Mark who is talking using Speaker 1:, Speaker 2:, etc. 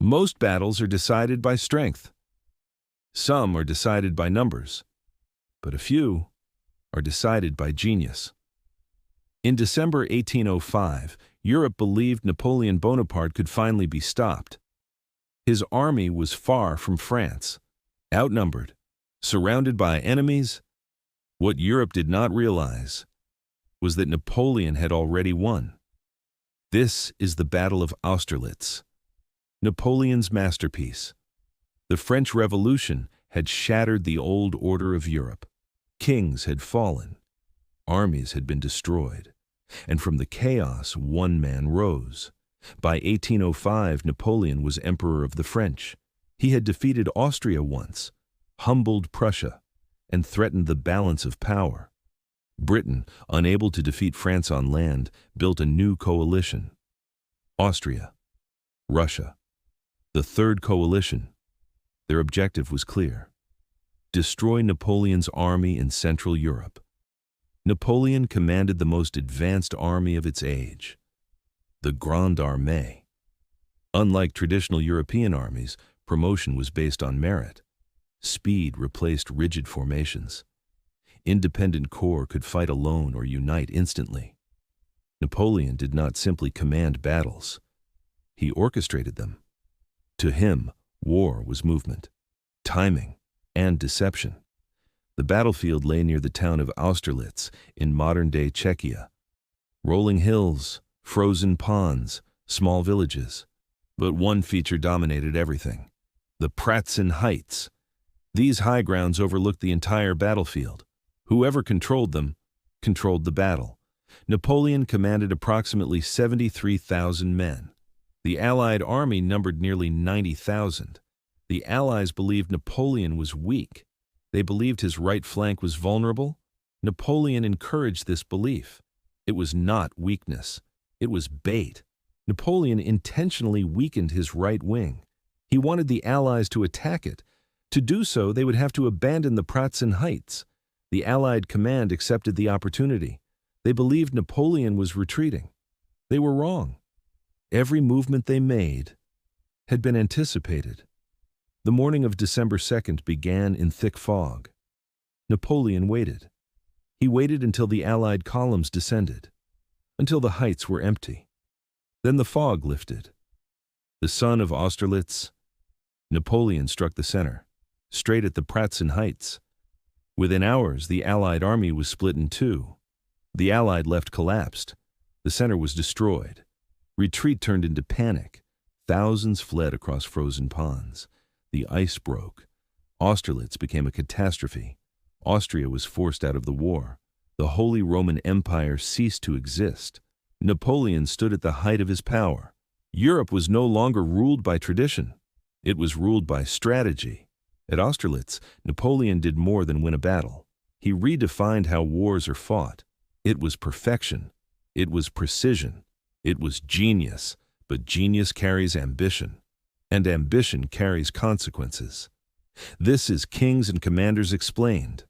Speaker 1: Most battles are decided by strength. Some are decided by numbers, but a few are decided by genius. In December 1805, Europe believed Napoleon Bonaparte could finally be stopped. His army was far from France, outnumbered, surrounded by enemies. What Europe did not realize was that Napoleon had already won. This is the Battle of Austerlitz, Napoleon's masterpiece. The French Revolution had shattered the old order of Europe. Kings had fallen, armies had been destroyed, and from the chaos one man rose. By 1805, Napoleon was Emperor of the French. He had defeated Austria once, humbled Prussia, and threatened the balance of power. Britain, unable to defeat France on land, built a new coalition. Austria, Russia, the Third Coalition. Their objective was clear: destroy Napoleon's army in Central Europe. Napoleon commanded the most advanced army of its age, the Grande Armée. Unlike traditional European armies, promotion was based on merit. Speed replaced rigid formations. Independent corps could fight alone or unite instantly. Napoleon did not simply command battles. He orchestrated them. To him, war was movement, timing, and deception. The battlefield lay near the town of Austerlitz in modern-day Czechia. Rolling hills, frozen ponds, small villages. But one feature dominated everything: the Pratzen Heights. These high grounds overlooked the entire battlefield. Whoever controlled them controlled the battle. Napoleon commanded approximately 73,000 men. The Allied army numbered nearly 90,000. The Allies believed Napoleon was weak. They believed his right flank was vulnerable. Napoleon encouraged this belief. It was not weakness. It was bait. Napoleon intentionally weakened his right wing. He wanted the Allies to attack it. To do so, they would have to abandon the Pratzen Heights. The Allied command accepted the opportunity. They believed Napoleon was retreating. They were wrong. Every movement they made had been anticipated. The morning of December 2nd began in thick fog. Napoleon waited. He waited until the Allied columns descended, until the heights were empty. Then the fog lifted. The sun of Austerlitz. Napoleon struck the center, straight at the Pratzen Heights. Within hours, the Allied army was split in two. The Allied left collapsed. The center was destroyed. Retreat turned into panic. Thousands fled across frozen ponds. The ice broke. Austerlitz became a catastrophe. Austria was forced out of the war. The Holy Roman Empire ceased to exist. Napoleon stood at the height of his power. Europe was no longer ruled by tradition. It was ruled by strategy. At Austerlitz, Napoleon did more than win a battle. He redefined how wars are fought. It was perfection. It was precision. It was genius. But genius carries ambition, and ambition carries consequences. This is Kings and Commanders Explained.